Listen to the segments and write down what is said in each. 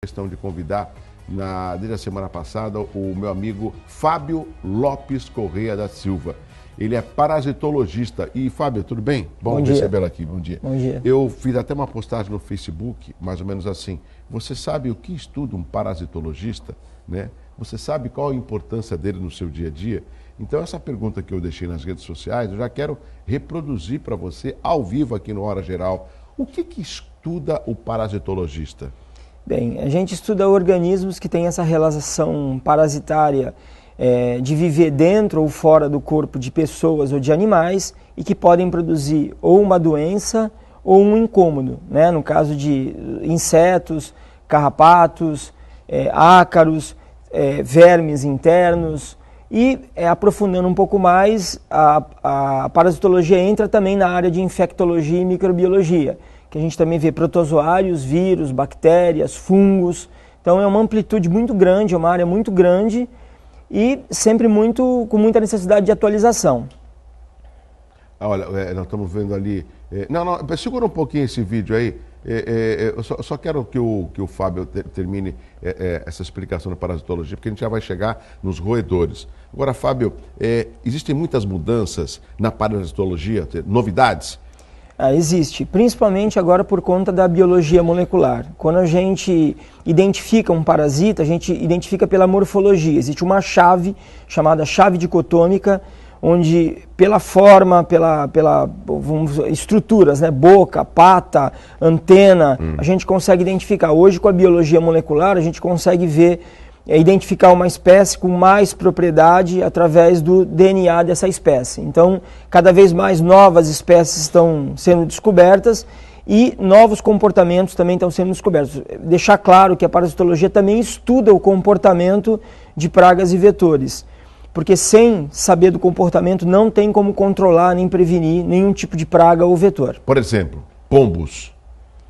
Questão de convidar, desde a semana passada, o meu amigo Fábio Lopes Correia da Silva. Ele é parasitologista. E, Fábio, tudo bem? Bom recebê-lo aqui, bom dia. Bom dia. Eu fiz até uma postagem no Facebook, mais ou menos assim. Você sabe o que estuda um parasitologista? Né? Você sabe qual a importância dele no seu dia a dia? Então, essa pergunta que eu deixei nas redes sociais, eu já quero reproduzir para você, ao vivo aqui no Hora Geral. O que estuda o parasitologista? Bem, a gente estuda organismos que têm essa relação parasitária de viver dentro ou fora do corpo de pessoas ou de animais e que podem produzir ou uma doença ou um incômodo, né? No caso de insetos, carrapatos, ácaros, vermes internos. E aprofundando um pouco mais, a parasitologia entra também na área de infectologia e microbiologia, que a gente também vê protozoários, vírus, bactérias, fungos. Então é uma amplitude muito grande, é uma área muito grande e sempre com muita necessidade de atualização. Olha, nós estamos vendo ali... Não, segura um pouquinho esse vídeo aí. Eu só quero que o Fábio termine essa explicação da parasitologia, porque a gente já vai chegar nos roedores. Agora, Fábio, existem muitas mudanças na parasitologia, novidades? Existe, principalmente agora por conta da biologia molecular. Quando a gente identifica um parasita, a gente identifica pela morfologia. Existe uma chave chamada chave dicotômica, onde pela forma, pela estruturas, né, boca, pata, antena, a gente consegue identificar. Hoje, com a biologia molecular, a gente consegue identificar uma espécie com mais propriedade através do DNA dessa espécie. Então, cada vez mais novas espécies estão sendo descobertas e novos comportamentos também estão sendo descobertos. Deixar claro que a parasitologia também estuda o comportamento de pragas e vetores, porque sem saber do comportamento não tem como controlar nem prevenir nenhum tipo de praga ou vetor. Por exemplo, pombos.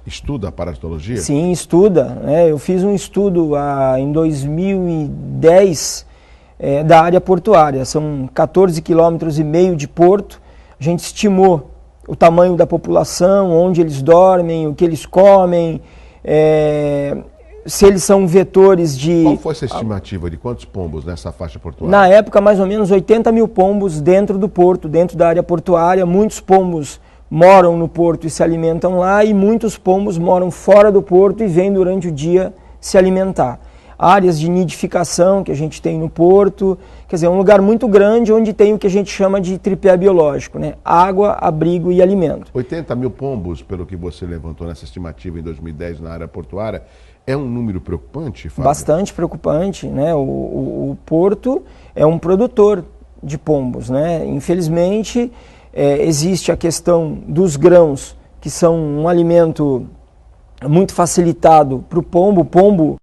Estuda a parasitologia? Sim, estuda. Eu fiz um estudo em 2010 da área portuária. São 14,5 km de porto. A gente estimou o tamanho da população, onde eles dormem, o que eles comem, se eles são vetores de... Qual foi essa estimativa de quantos pombos nessa faixa portuária? Na época, mais ou menos 80 mil pombos dentro do porto, dentro da área portuária. Muitos pombos moram no porto e se alimentam lá, e muitos pombos moram fora do porto e vêm durante o dia se alimentar. Áreas de nidificação que a gente tem no porto, quer dizer, é um lugar muito grande onde tem o que a gente chama de tripé biológico, né? Água, abrigo e alimento. 80 mil pombos, pelo que você levantou nessa estimativa em 2010 na área portuária, é um número preocupante, Fábio? Bastante preocupante, né? O porto é um produtor de pombos, né? Infelizmente, existe a questão dos grãos, que são um alimento muito facilitado para o pombo. O pombo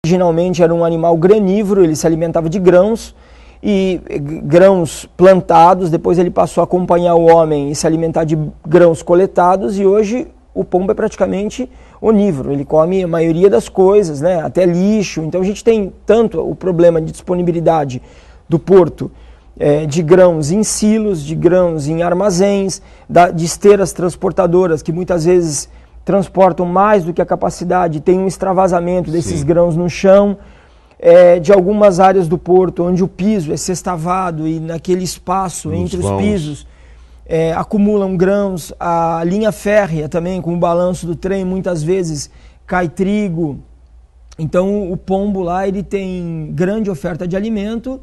originalmente era um animal granívoro, ele se alimentava de grãos, e grãos plantados. Depois ele passou a acompanhar o homem e se alimentar de grãos coletados, e hoje o pombo é praticamente onívoro, ele come a maioria das coisas, né? Até lixo. Então a gente tem tanto o problema de disponibilidade do porto, de grãos em silos, de grãos em armazéns, de esteiras transportadoras que muitas vezes transportam mais do que a capacidade, tem um extravasamento desses grãos no chão, de algumas áreas do porto onde o piso é sextavado e naquele espaço entre os pisos acumulam grãos. A linha férrea também, com o balanço do trem, muitas vezes cai trigo. Então o pombo lá, ele tem grande oferta de alimento,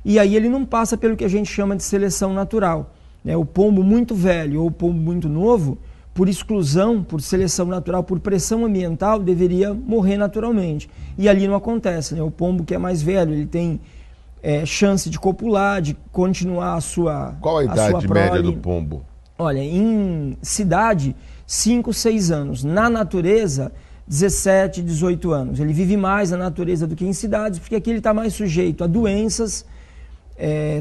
e aí ele não passa pelo que a gente chama de seleção natural, né? O pombo muito velho ou o pombo muito novo, por exclusão, por seleção natural, por pressão ambiental, deveria morrer naturalmente. E ali não acontece, né? O pombo que é mais velho, ele tem chance de copular, de continuar a sua Qual a idade média do pombo? Olha, em cidade, 5, 6 anos. Na natureza, 17, 18 anos. Ele vive mais na natureza do que em cidades, porque aqui ele está mais sujeito a doenças,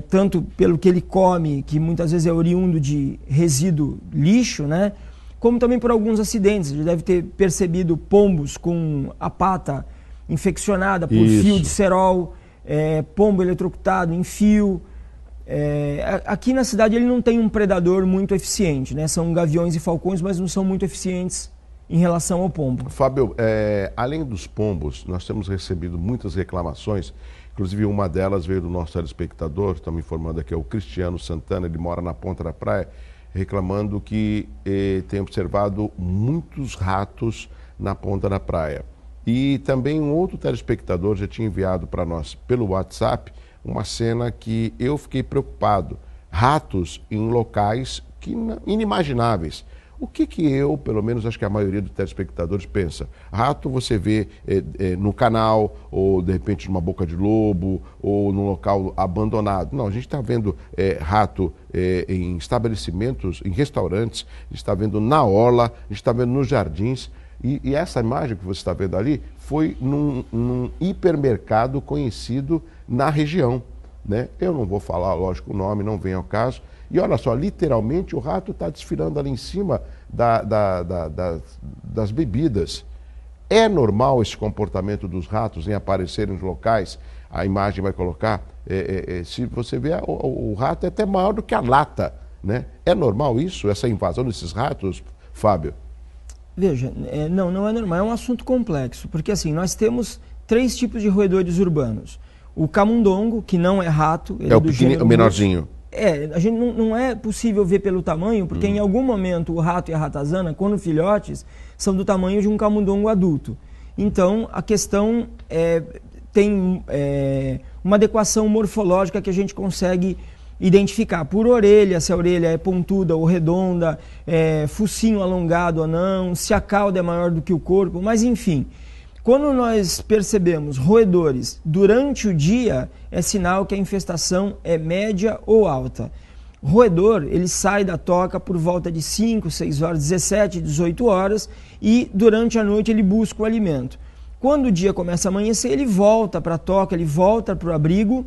tanto pelo que ele come, que muitas vezes é oriundo de resíduo lixo, né? Como também por alguns acidentes. Ele deve ter percebido pombos com a pata infeccionada por fio de cerol, pombo eletrocutado em fio. Aqui na cidade ele não tem um predador muito eficiente, né? São gaviões e falcões, mas não são muito eficientes em relação ao pombo. Fábio, além dos pombos, nós temos recebido muitas reclamações, inclusive uma delas veio do nosso telespectador, está me informando aqui, é o Cristiano Santana, ele mora na Ponta da Praia, reclamando que tem observado muitos ratos na Ponta da Praia. E também um outro telespectador já tinha enviado para nós pelo WhatsApp uma cena que eu fiquei preocupado. Ratos em locais inimagináveis. O que eu, pelo menos acho que a maioria dos telespectadores pensa? Rato você vê no canal, ou de repente numa boca de lobo, ou num local abandonado. Não, a gente está vendo rato em estabelecimentos, em restaurantes, a gente está vendo na orla, a gente está vendo nos jardins. E essa imagem que você está vendo ali foi num hipermercado conhecido na região, né? Eu não vou falar, lógico, o nome, não vem ao caso. E olha só, literalmente o rato está desfilando ali em cima das bebidas. É normal esse comportamento dos ratos em aparecerem nos locais? A imagem vai colocar, se você vê, o rato é até maior do que a lata, né? É normal isso, essa invasão desses ratos, Fábio? Veja, não é normal, é um assunto complexo, porque assim, nós temos 3 tipos de roedores urbanos. O camundongo, que não é rato, ele é o menorzinho. A gente não é possível ver pelo tamanho, porque em algum momento o rato e a ratazana, quando filhotes, são do tamanho de um camundongo adulto. Então, a questão tem uma adequação morfológica que a gente consegue identificar por orelha, se a orelha é pontuda ou redonda, focinho alongado ou não, se a cauda é maior do que o corpo, mas enfim. Quando nós percebemos roedores durante o dia, é sinal que a infestação é média ou alta. Roedor, ele sai da toca por volta de 5, 6 horas, 17, 18 horas e durante a noite ele busca o alimento. Quando o dia começa a amanhecer, ele volta para a toca, ele volta para o abrigo,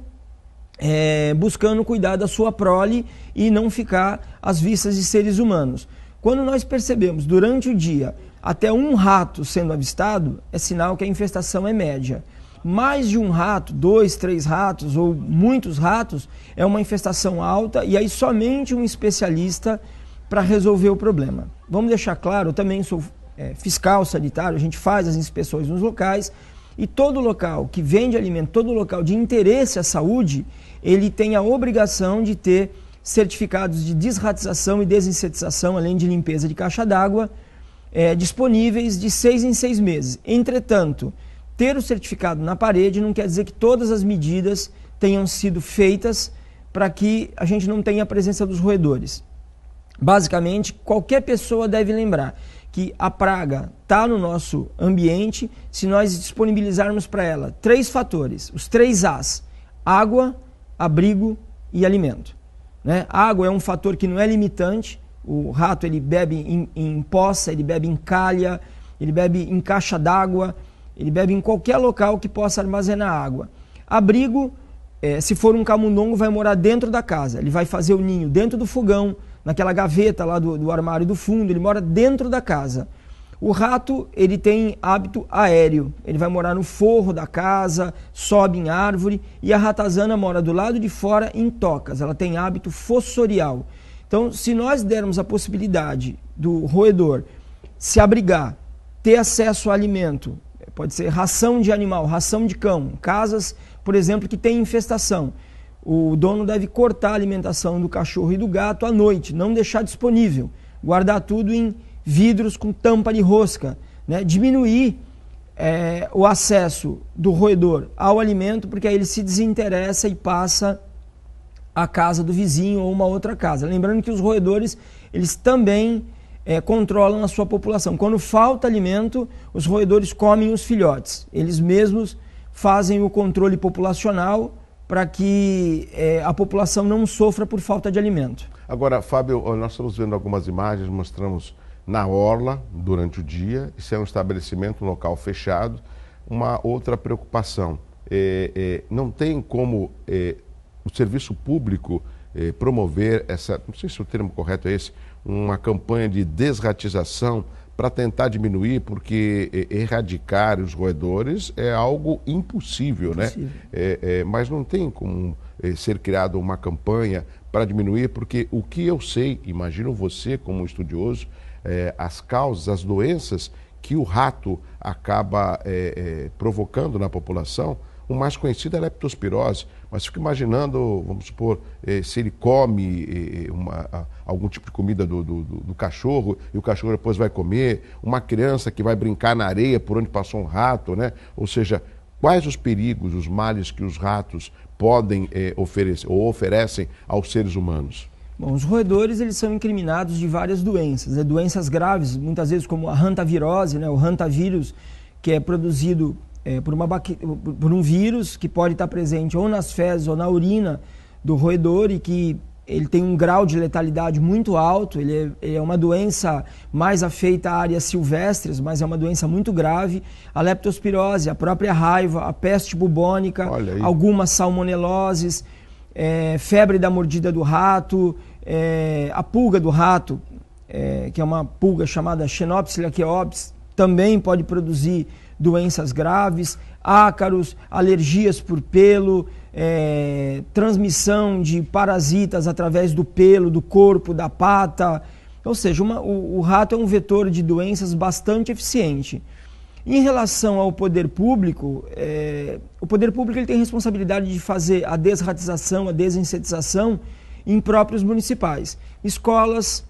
buscando cuidar da sua prole e não ficar às vistas de seres humanos. Quando nós percebemos durante o dia até um rato sendo avistado, é sinal que a infestação é média. Mais de um rato, 2, 3 ratos ou muitos ratos, é uma infestação alta e aí somente um especialista para resolver o problema. Vamos deixar claro, eu também sou fiscal sanitário, a gente faz as inspeções nos locais e todo local que vende alimento, todo local de interesse à saúde, ele tem a obrigação de ter certificados de desratização e desinsetização, além de limpeza de caixa d'água, disponíveis de 6 em 6 meses. Entretanto, ter o certificado na parede não quer dizer que todas as medidas tenham sido feitas para que a gente não tenha a presença dos roedores. Basicamente, qualquer pessoa deve lembrar que a praga está no nosso ambiente se nós disponibilizarmos para ela 3 fatores, os 3 As: água, abrigo e alimento. Né? A água é um fator que não é limitante. O rato ele bebe em poça, ele bebe em calha, ele bebe em caixa d'água, ele bebe em qualquer local que possa armazenar água. Abrigo, se for um camundongo, vai morar dentro da casa. Ele vai fazer o ninho dentro do fogão, naquela gaveta lá do armário do fundo, ele mora dentro da casa. O rato, ele tem hábito aéreo, ele vai morar no forro da casa, sobe em árvore, e a ratazana mora do lado de fora em tocas, ela tem hábito fossorial. Então, se nós dermos a possibilidade do roedor se abrigar, ter acesso a alimento, pode ser ração de animal, ração de cão, casas, por exemplo, que tem infestação, o dono deve cortar a alimentação do cachorro e do gato à noite, não deixar disponível, guardar tudo em vidros com tampa de rosca, né? Diminuir o acesso do roedor ao alimento, porque aí ele se desinteressa e passa a casa do vizinho ou uma outra casa. Lembrando que os roedores, eles também controlam a sua população. Quando falta alimento, os roedores comem os filhotes. Eles mesmos fazem o controle populacional para que a população não sofra por falta de alimento. Agora, Fábio, nós estamos vendo algumas imagens, mostramos na orla durante o dia, isso é um estabelecimento, um local fechado. Uma outra preocupação, não tem como o serviço público promover essa, não sei se o termo correto é esse, uma campanha de desratização para tentar diminuir, porque erradicar os roedores é algo impossível, né? Mas não tem como ser criada uma campanha para diminuir, porque o que eu sei, imagino você como estudioso, as causas, as doenças que o rato acaba provocando na população. O mais conhecido é a leptospirose, mas fico imaginando, vamos supor, se ele come algum tipo de comida do cachorro e o cachorro depois vai comer, uma criança que vai brincar na areia por onde passou um rato, né? Ou seja, quais os perigos, os males que os ratos podem oferecer ou oferecem aos seres humanos? Bom, os roedores eles são incriminados de várias doenças, né? Doenças graves, muitas vezes como a hantavirose, né? O hantavírus, que é produzido por um vírus que pode estar presente ou nas fezes ou na urina do roedor e que ele tem um grau de letalidade muito alto. Ele é uma doença mais afeita a áreas silvestres, mas é uma doença muito grave. A leptospirose, a própria raiva, a peste bubônica, algumas salmoneloses, febre da mordida do rato, a pulga do rato, que é uma pulga chamada Xenopsis laqueopsis, também pode produzir doenças graves, ácaros, alergias por pelo, transmissão de parasitas através do pelo, do corpo, da pata. Ou seja, o rato é um vetor de doenças bastante eficiente. Em relação ao poder público, o poder público ele tem responsabilidade de fazer a desratização, a desinsetização em próprios municipais. Escolas,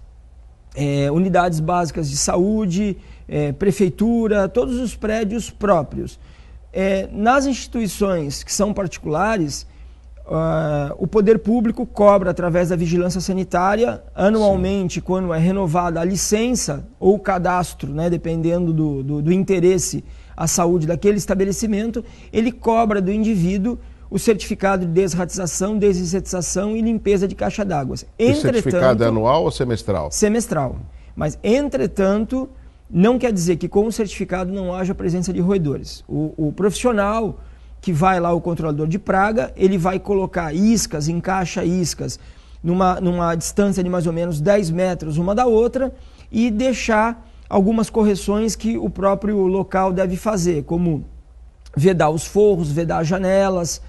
unidades básicas de saúde, prefeitura, todos os prédios próprios. Nas instituições que são particulares, o poder público cobra através da vigilância sanitária, anualmente, sim, quando é renovada a licença ou o cadastro, né, dependendo do interesse à saúde daquele estabelecimento, ele cobra do indivíduo o certificado de desratização, desinsetização e limpeza de caixa d'água. O certificado é anual ou semestral? Semestral. Mas, entretanto, não quer dizer que com o certificado não haja presença de roedores. O profissional que vai lá, o controlador de praga, ele vai colocar iscas, encaixa iscas numa distância de mais ou menos 10 metros uma da outra e deixar algumas correções que o próprio local deve fazer, como vedar os forros, vedar as janelas,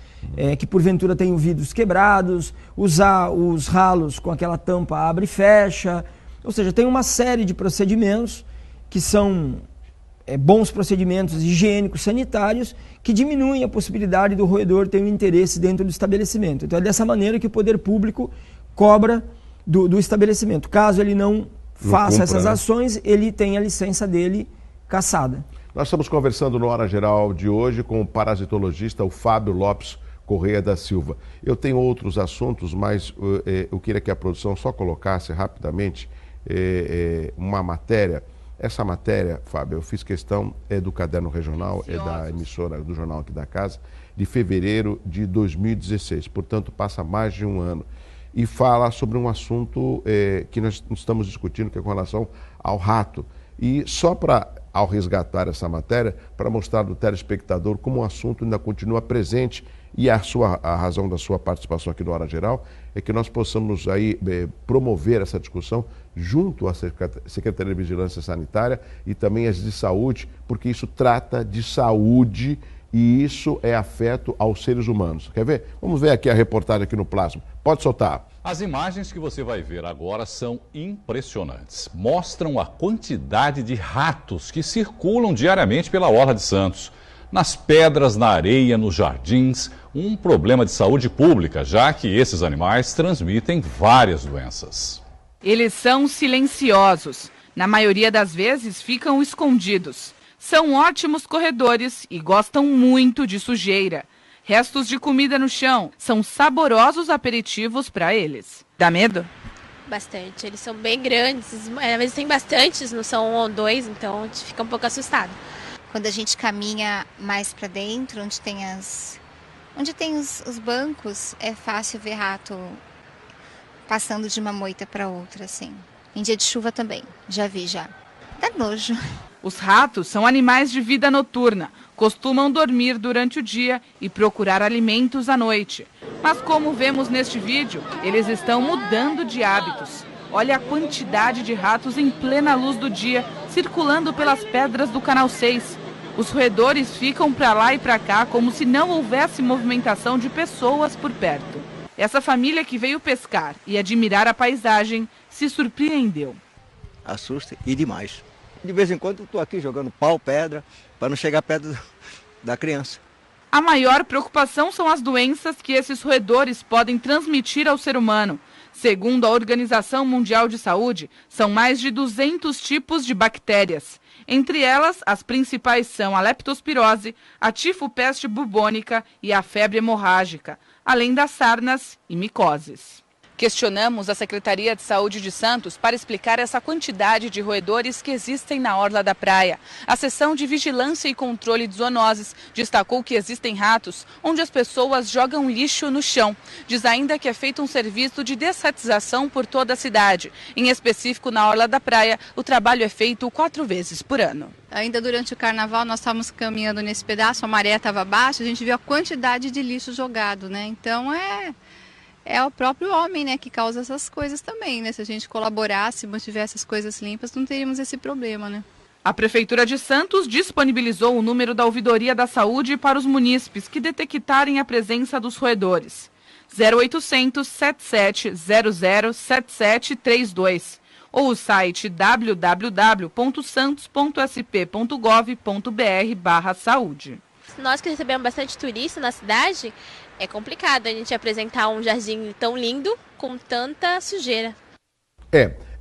que porventura tenham vidros quebrados, usar os ralos com aquela tampa abre e fecha. Ou seja, tem uma série de procedimentos que são bons procedimentos higiênicos, sanitários, que diminuem a possibilidade do roedor ter um interesse dentro do estabelecimento. Então é dessa maneira que o poder público cobra do estabelecimento. Caso ele não faça essas ações, ele tem a licença dele cassada. Nós estamos conversando no Hora Geral de hoje com o parasitologista, o Fábio Lopes Correia da Silva. Eu tenho outros assuntos, mas eu queria que a produção só colocasse rapidamente uma matéria. Essa matéria, Fábio, eu fiz questão, é do Caderno Regional, é da emissora do jornal aqui da casa, de fevereiro de 2016, portanto passa mais de um ano, e fala sobre um assunto que nós estamos discutindo, que é com relação ao rato. E só ao resgatar essa matéria, para mostrar ao telespectador como o assunto ainda continua presente, e a razão da sua participação aqui no Hora Geral é que nós possamos aí promover essa discussão junto à Secretaria de Vigilância Sanitária e também as de saúde, porque isso trata de saúde e isso é afeto aos seres humanos. Quer ver? Vamos ver aqui a reportagem aqui no Plasma. Pode soltar. As imagens que você vai ver agora são impressionantes. Mostram a quantidade de ratos que circulam diariamente pela Orla de Santos. Nas pedras, na areia, nos jardins, um problema de saúde pública, já que esses animais transmitem várias doenças. Eles são silenciosos. Na maioria das vezes ficam escondidos. São ótimos corredores e gostam muito de sujeira. Restos de comida no chão são saborosos aperitivos para eles. Dá medo? Bastante. Eles são bem grandes. Às vezes tem bastantes, não são um ou dois, então a gente fica um pouco assustado. Quando a gente caminha mais para dentro, onde tem os bancos, é fácil ver rato passando de uma moita para outra, assim. Em dia de chuva também, já vi. Dá nojo. Os ratos são animais de vida noturna, costumam dormir durante o dia e procurar alimentos à noite. Mas como vemos neste vídeo, eles estão mudando de hábitos. Olha a quantidade de ratos em plena luz do dia, circulando pelas pedras do Canal 6. Os roedores ficam para lá e para cá como se não houvesse movimentação de pessoas por perto. Essa família que veio pescar e admirar a paisagem se surpreendeu. assusta e demais. De vez em quando eu estou aqui jogando pau, pedra, para não chegar perto da criança. A maior preocupação são as doenças que esses roedores podem transmitir ao ser humano. Segundo a Organização Mundial de Saúde, são mais de 200 tipos de bactérias. Entre elas, as principais são a leptospirose, a tifo-peste bubônica e a febre hemorrágica, além das sarnas e micoses. Questionamos a Secretaria de Saúde de Santos para explicar essa quantidade de roedores que existem na orla da praia. A seção de Vigilância e Controle de Zoonoses destacou que existem ratos onde as pessoas jogam lixo no chão. Diz ainda que é feito um serviço de dessatização por toda a cidade. Em específico, na orla da praia, o trabalho é feito 4 vezes por ano. Ainda durante o carnaval, nós estávamos caminhando nesse pedaço, a maré estava baixa, a gente viu a quantidade de lixo jogado, né? Então é o próprio homem, né, que causa essas coisas também, né? Se a gente colaborasse, mantivesse as coisas limpas, não teríamos esse problema, né? A Prefeitura de Santos disponibilizou o número da Ouvidoria da Saúde para os munícipes que detectarem a presença dos roedores. 0800 7700 7732 ou o site www.santos.sp.gov.br/saúde. Nós que recebemos bastante turista na cidade, é complicado a gente apresentar um jardim tão lindo com tanta sujeira.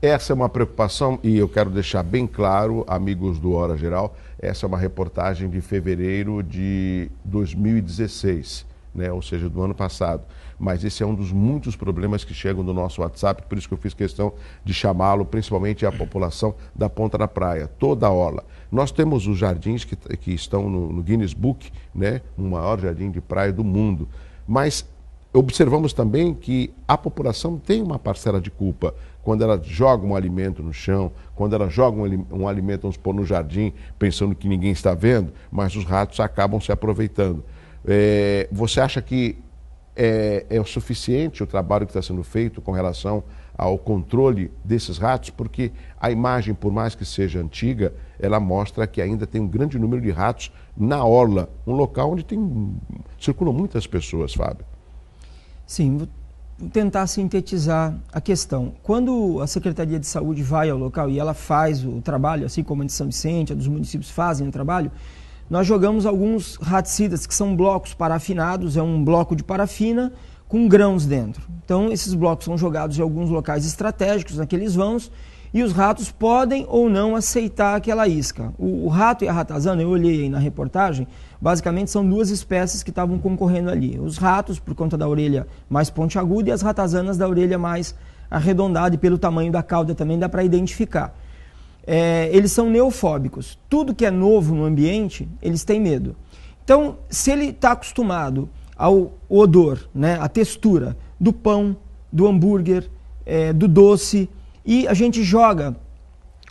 Essa é uma preocupação e eu quero deixar bem claro, amigos do Hora Geral, essa é uma reportagem de fevereiro de 2016, né? Ou seja, do ano passado. Mas esse é um dos muitos problemas que chegam no nosso WhatsApp, por isso que eu fiz questão de chamá-lo, principalmente a população da Ponta da Praia, toda a orla. Nós temos os jardins que estão no Guinness Book, né? O maior jardim de praia do mundo. Mas observamos também que a população tem uma parcela de culpa quando ela joga um alimento no chão, quando ela joga um alimento, vamos supor, no jardim, pensando que ninguém está vendo, mas os ratos acabam se aproveitando. Você acha que é o suficiente o trabalho que está sendo feito com relação ao controle desses ratos? Porque a imagem, por mais que seja antiga, ela mostra que ainda tem um grande número de ratos na orla, um local onde circulam muitas pessoas, Fábio. Sim, vou tentar sintetizar a questão. Quando a Secretaria de Saúde vai ao local e ela faz o trabalho, assim como a de São Vicente, a dos municípios fazem o trabalho, nós jogamos alguns raticidas, que são blocos parafinados, é um bloco de parafina com grãos dentro. Então, esses blocos são jogados em alguns locais estratégicos, naqueles vãos, e os ratos podem ou não aceitar aquela isca. O rato e a ratazana, eu olhei aí na reportagem, basicamente são 2 espécies que estavam concorrendo ali. Os ratos, por conta da orelha mais pontiaguda, e as ratazanas da orelha mais arredondada, e pelo tamanho da cauda também dá para identificar. Eles são neofóbicos. Tudo que é novo no ambiente, eles têm medo. Então, se ele está acostumado ao odor, né, à textura do pão, do hambúrguer, do doce, e a gente joga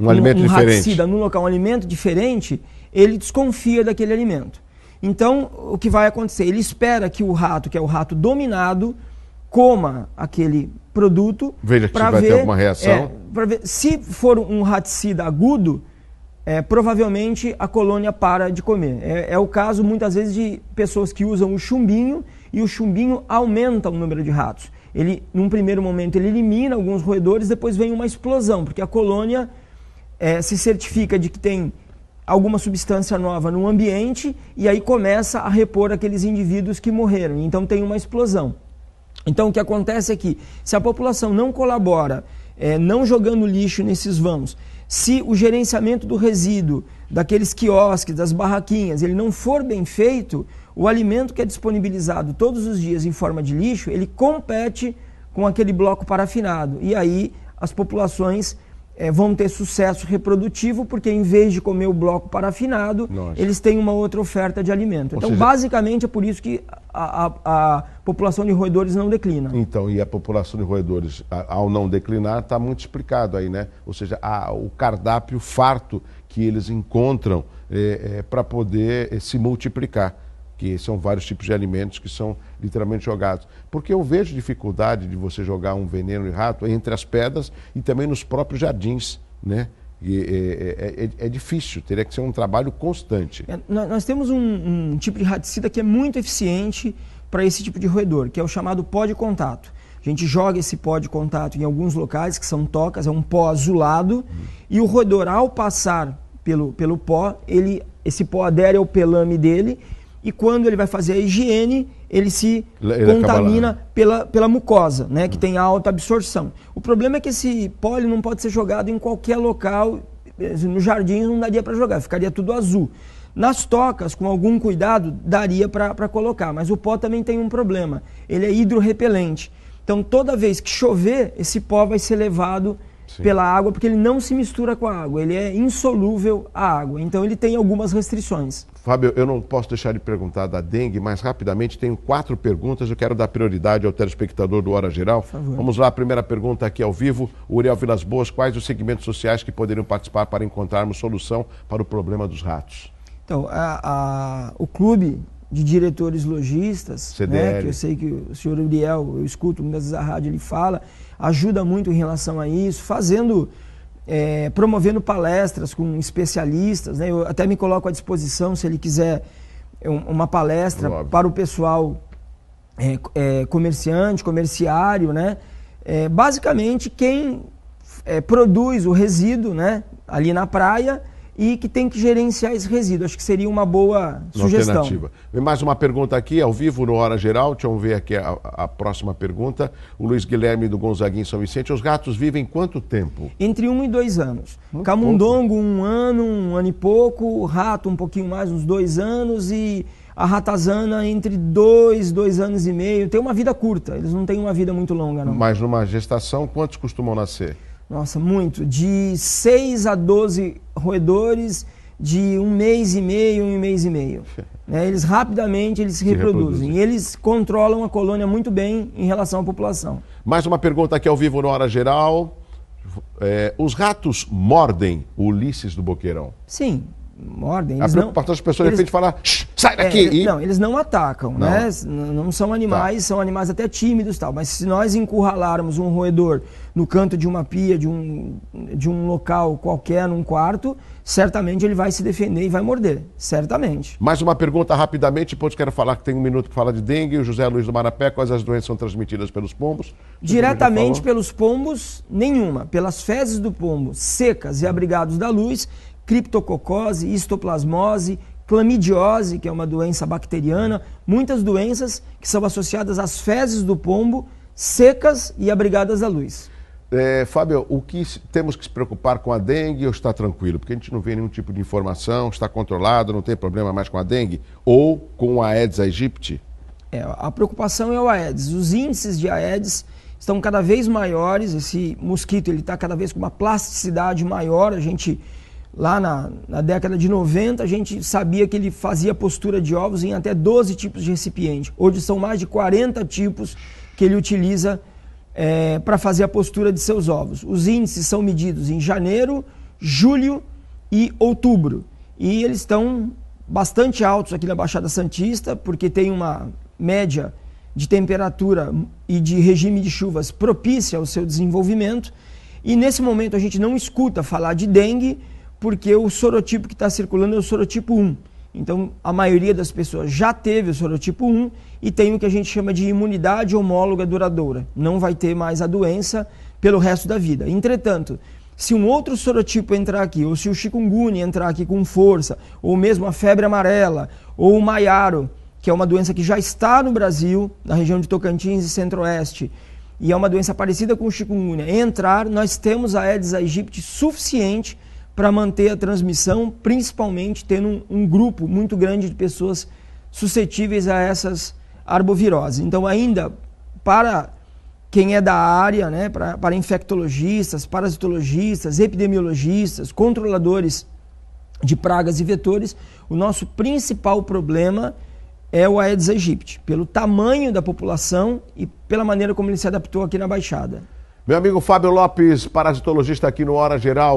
um alimento diferente, raticida no local, um alimento diferente, ele desconfia daquele alimento. Então, o que vai acontecer? Ele espera que o rato, que é o rato dominado, coma aquele produto. Veja que vai ter alguma reação. Ver, se for um raticida agudo, provavelmente a colônia para de comer. É o caso, muitas vezes, de pessoas que usam o chumbinho e o chumbinho aumenta o número de ratos. Ele, num primeiro momento, ele elimina alguns roedores, depois vem uma explosão, porque a colônia se certifica de que tem alguma substância nova no ambiente e aí começa a repor aqueles indivíduos que morreram. Então tem uma explosão. Então o que acontece é que, se a população não colabora, não jogando lixo nesses vãos, se o gerenciamento do resíduo, daqueles quiosques, das barraquinhas, ele não for bem feito, o alimento que é disponibilizado todos os dias em forma de lixo, ele compete com aquele bloco parafinado. E aí as populações vão ter sucesso reprodutivo, porque em vez de comer o bloco parafinado, eles têm uma outra oferta de alimento. Então, basicamente, é por isso que a população de roedores não declina. Então, e a população de roedores, ao não declinar, está muito explicado aí, né? Ou seja, o cardápio farto que eles encontram para poder se multiplicar, que são vários tipos de alimentos que são literalmente jogados. Porque eu vejo dificuldade de você jogar um veneno de rato entre as pedras e também nos próprios jardins, né? É difícil, teria que ser um trabalho constante. Nós temos um tipo de raticida que é muito eficiente para esse tipo de roedor, que é o chamado pó de contato. A gente joga esse pó de contato em alguns locais, que são tocas, é um pó azulado, e o roedor, ao passar pelo pó, esse pó adere ao pelame dele, e quando ele vai fazer a higiene, ele se contamina pela mucosa, né, que tem alta absorção. O problema é que esse pó ele não pode ser jogado em qualquer local, no jardim não daria para jogar, ficaria tudo azul. Nas tocas, com algum cuidado, daria para colocar, mas o pó também tem um problema, ele é hidrorrepelente. Então toda vez que chover, esse pó vai ser levado pela água, porque ele não se mistura com a água, ele é insolúvel à água, então ele tem algumas restrições. Fábio, eu não posso deixar de perguntar da dengue, mas rapidamente tenho 4 perguntas, eu quero dar prioridade ao telespectador do Hora Geral. Por favor. Vamos lá, a primeira pergunta aqui ao vivo, Uriel Vilas Boas, quais os segmentos sociais que poderiam participar para encontrarmos solução para o problema dos ratos? Então, o clube de diretores lojistas, né, que eu sei que o senhor Uriel, eu escuto muitas vezes a rádio, ele fala, ajuda muito em relação a isso, promovendo palestras com especialistas, né? Eu até me coloco à disposição, se ele quiser uma palestra para o pessoal comerciário, né? Basicamente quem produz o resíduo, né, ali na praia, e que tem que gerenciar esse resíduo. Acho que seria uma boa sugestão. Alternativa. Vem mais uma pergunta aqui, ao vivo, no Hora Geral. Deixa eu ver aqui a próxima pergunta. O Luiz Guilherme do Gonzaguinha, São Vicente. Os ratos vivem quanto tempo? Entre 1 e 2 anos. Camundongo, 1 ano e pouco. O rato, um pouquinho mais, uns 2 anos. E a ratazana, entre 2 anos e meio. Tem uma vida curta. Eles não têm uma vida muito longa, não. Mas numa gestação, quantos costumam nascer? Nossa, muito. De 6 a 12 roedores, de 1 mês e meio, 1 mês e meio. Eles rapidamente se reproduzem. E eles controlam a colônia muito bem em relação à população. Mais uma pergunta aqui ao vivo no Hora Geral. Os ratos mordem o Ulisses do Boqueirão? Sim, mordem. A preocupação das pessoas de repente falar, sai daqui! Não, eles não atacam, né? Não são animais, são animais até tímidos e tal. Mas se nós encurralarmos um roedor no canto de uma pia, de um local qualquer, num quarto, certamente ele vai se defender e vai morder, certamente. Mais uma pergunta rapidamente, depois quero falar que tem 1 minuto para falar de dengue. O José Luiz do Marapé, quais as doenças são transmitidas pelos pombos? Diretamente pelos pombos, nenhuma. Pelas fezes do pombo secas e abrigados da luz, criptococose, histoplasmose, clamidiose, que é uma doença bacteriana, muitas doenças que são associadas às fezes do pombo secas e abrigadas à luz. Fábio, o que temos que se preocupar com a dengue ou está tranquilo? Porque a gente não vê nenhum tipo de informação, está controlado, não tem problema mais com a dengue ou com a Aedes aegypti? A preocupação é o Aedes. Os índices de Aedes estão cada vez maiores, esse mosquito está cada vez com uma plasticidade maior. A gente, lá na década de 90, a gente sabia que ele fazia postura de ovos em até 12 tipos de recipiente. Hoje são mais de 40 tipos que ele utiliza para fazer a postura de seus ovos. Os índices são medidos em janeiro, julho e outubro. E eles estão bastante altos aqui na Baixada Santista, porque tem uma média de temperatura e de regime de chuvas propícia ao seu desenvolvimento. E nesse momento a gente não escuta falar de dengue, porque o sorotipo que está circulando é o sorotipo 1. Então, a maioria das pessoas já teve o sorotipo 1 e tem o que a gente chama de imunidade homóloga duradoura. Não vai ter mais a doença pelo resto da vida. Entretanto, se um outro sorotipo entrar aqui, ou se o chikungunya entrar aqui com força, ou mesmo a febre amarela, ou o maiaro, que é uma doença que já está no Brasil, na região de Tocantins e Centro-Oeste, e é uma doença parecida com o chikungunya, entrar, nós temos a Aedes aegypti suficiente para manter a transmissão, principalmente tendo um grupo muito grande de pessoas suscetíveis a essas arboviroses. Então, ainda para quem é da área, né, para infectologistas, parasitologistas, epidemiologistas, controladores de pragas e vetores, o nosso principal problema é o Aedes aegypti, pelo tamanho da população e pela maneira como ele se adaptou aqui na Baixada. Meu amigo Fábio Lopes, parasitologista aqui no Hora Geral.